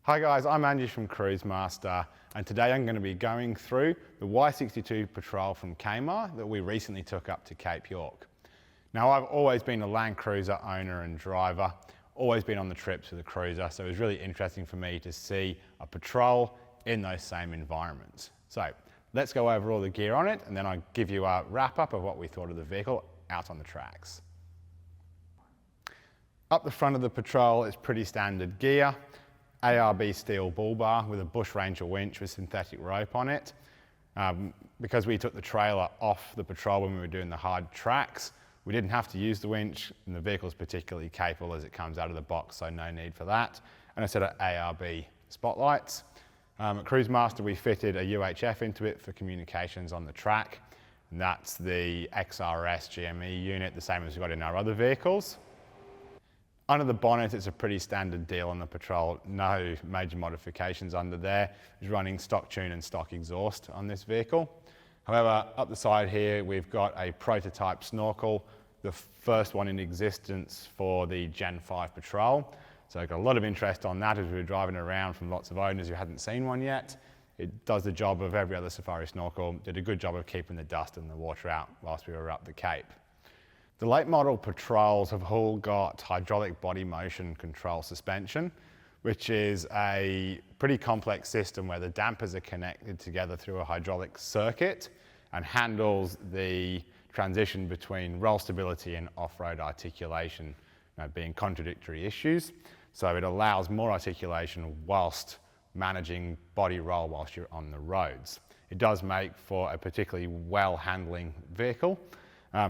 Hi guys, I'm Andy from Cruisemaster, and today I'm going to be going through the Y62 Patrol from Kamar that we recently took up to Cape York. Now, I've always been a Land Cruiser owner and driver, always been on the trips with a cruiser, so it was really interesting for me to see a Patrol in those same environments. So let's go over all the gear on it, and then I'll give you a wrap up of what we thought of the vehicle out on the tracks. Up the front of the Patrol is pretty standard gear. ARB steel bull bar with a Bush Ranger winch with synthetic rope on it. Because we took the trailer off the Patrol when we were doing the hard tracks, we didn't have to use the winch, and the vehicle's particularly capable as it comes out of the box, so no need for that. And a set of ARB spotlights. At Cruisemaster, we fitted a UHF into it for communications on the track, and that's the XRS GME unit, the same as we've got in our other vehicles. Under the bonnet, it's a pretty standard deal on the Patrol, no major modifications under there. It's running stock tune and stock exhaust on this vehicle. However, up the side here, we've got a prototype snorkel, the first one in existence for the Gen 5 Patrol. So I got a lot of interest on that as we were driving around from lots of owners who hadn't seen one yet. It does the job of every other safari snorkel, did a good job of keeping the dust and the water out whilst we were up the Cape. The late model Patrols have all got hydraulic body motion control suspension, which is a pretty complex system where the dampers are connected together through a hydraulic circuit and handles the transition between roll stability and off-road articulation, being contradictory issues. So it allows more articulation whilst managing body roll whilst you're on the roads. It does make for a particularly well-handling vehicle.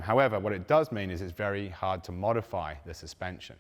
However, what it does mean is it's very hard to modify the suspension.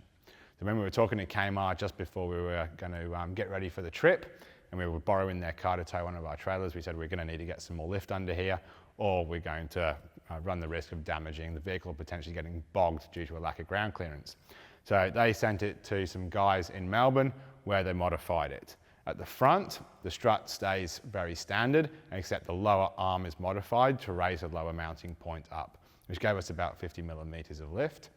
So when we were talking to Kamar just before we were going to get ready for the trip, and we were borrowing their car to tow one of our trailers, we said we're going to need to get some more lift under here, or we're going to run the risk of damaging the vehicle, potentially getting bogged due to a lack of ground clearance. So they sent it to some guys in Melbourne where they modified it. At the front, the strut stays very standard, except the lower arm is modified to raise the lower mounting point up, which gave us about 50 millimeters of lift.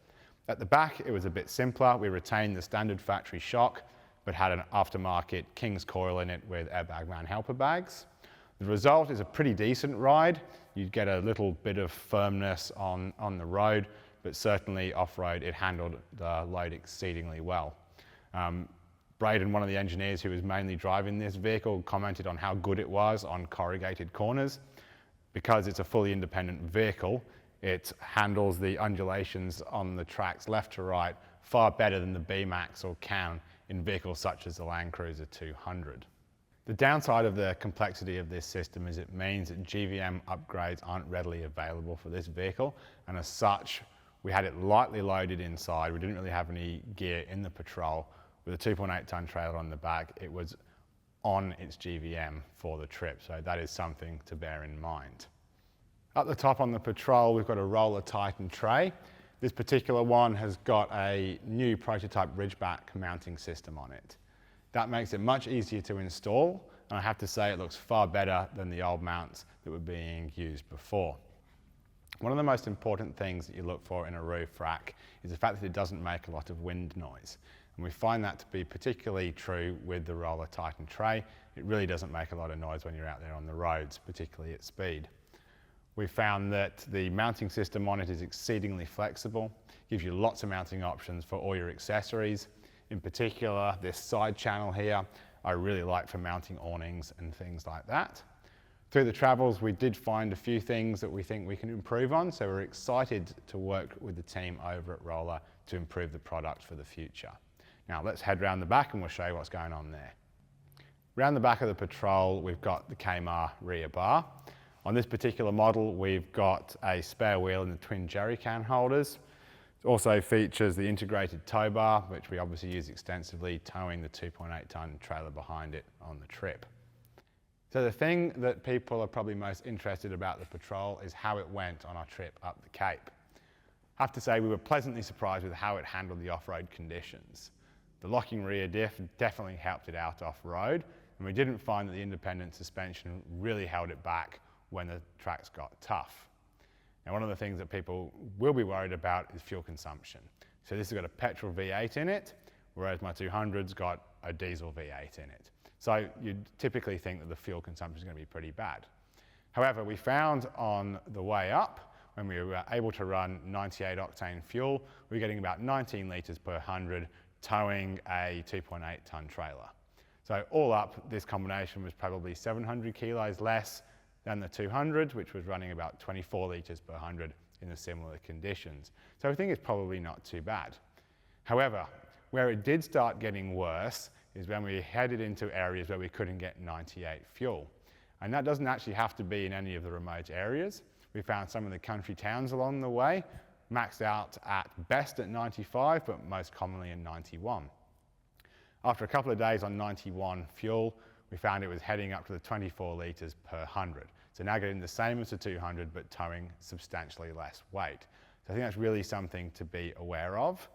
At the back, it was a bit simpler. We retained the standard factory shock, but had an aftermarket King's coil in it with Airbag Man helper bags. The result is a pretty decent ride. You'd get a little bit of firmness on the road, but certainly off-road, it handled the load exceedingly well. Braden, one of the engineers who was mainly driving this vehicle, commented on how good it was on corrugated corners. Because it's a fully independent vehicle, it handles the undulations on the tracks left to right far better than the B-Max or can in vehicles such as the Land Cruiser 200. The downside of the complexity of this system is it means that GVM upgrades aren't readily available for this vehicle, and as such, we had it lightly loaded inside. We didn't really have any gear in the Patrol. With a 2.8 ton trailer on the back, it was on its GVM for the trip, so that is something to bear in mind. Up the top on the Patrol, we've got a Roller Titan tray. This particular one has got a new prototype Ridgeback mounting system on it. That makes it much easier to install, and I have to say it looks far better than the old mounts that were being used before. One of the most important things that you look for in a roof rack is the fact that it doesn't make a lot of wind noise. And we find that to be particularly true with the Roller Titan tray. It really doesn't make a lot of noise when you're out there on the roads, particularly at speed. We found that the mounting system on it is exceedingly flexible, gives you lots of mounting options for all your accessories. In particular, this side channel here, I really like for mounting awnings and things like that. Through the travels, we did find a few things that we think we can improve on, so we're excited to work with the team over at Roller to improve the product for the future. Now let's head round the back and we'll show you what's going on there. Round the back of the Patrol, we've got the Kamar rear bar. On this particular model, we've got a spare wheel and the twin jerry can holders. It also features the integrated tow bar, which we obviously use extensively, towing the 2.8 ton trailer behind it on the trip. So the thing that people are probably most interested about the Patrol is how it went on our trip up the Cape. I have to say we were pleasantly surprised with how it handled the off-road conditions. The locking rear diff definitely helped it out off-road, and we didn't find that the independent suspension really held it back when the tracks got tough. Now, one of the things that people will be worried about is fuel consumption. So this has got a petrol V8 in it, whereas my 200's got a diesel V8 in it. So you'd typically think that the fuel consumption is going to be pretty bad. However, we found on the way up, when we were able to run 98 octane fuel, we were getting about 19 litres per 100 towing a 2.8 tonne trailer. So all up, this combination was probably 700 kilos less than the 200, which was running about 24 litres per 100 in the similar conditions. So I think it's probably not too bad. However, where it did start getting worse is when we headed into areas where we couldn't get 98 fuel. And that doesn't actually have to be in any of the remote areas. We found some of the country towns along the way maxed out at best at 95, but most commonly in 91. After a couple of days on 91 fuel, we found it was heading up to the 24 litres per 100. So now getting the same as the 200, but towing substantially less weight. So I think that's really something to be aware of.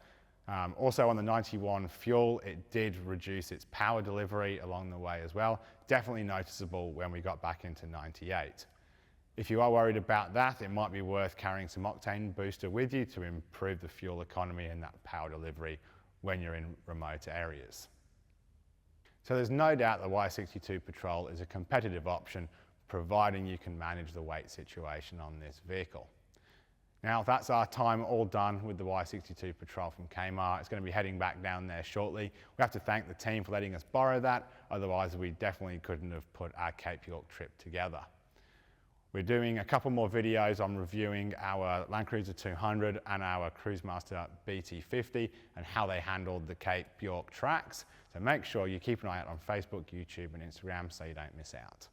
Also on the 91 fuel, it did reduce its power delivery along the way as well. Definitely noticeable when we got back into 98. If you are worried about that, it might be worth carrying some octane booster with you to improve the fuel economy and that power delivery when you're in remote areas. So there's no doubt the Y62 Patrol is a competitive option, providing you can manage the weight situation on this vehicle. Now that's our time all done with the Y62 Patrol from Kamar. It's going to be heading back down there shortly. We have to thank the team for letting us borrow that, otherwise we definitely couldn't have put our Cape York trip together. We're doing a couple more videos on reviewing our Land Cruiser 200 and our Cruisemaster BT50 and how they handled the Cape York tracks. So make sure you keep an eye out on Facebook, YouTube and Instagram so you don't miss out.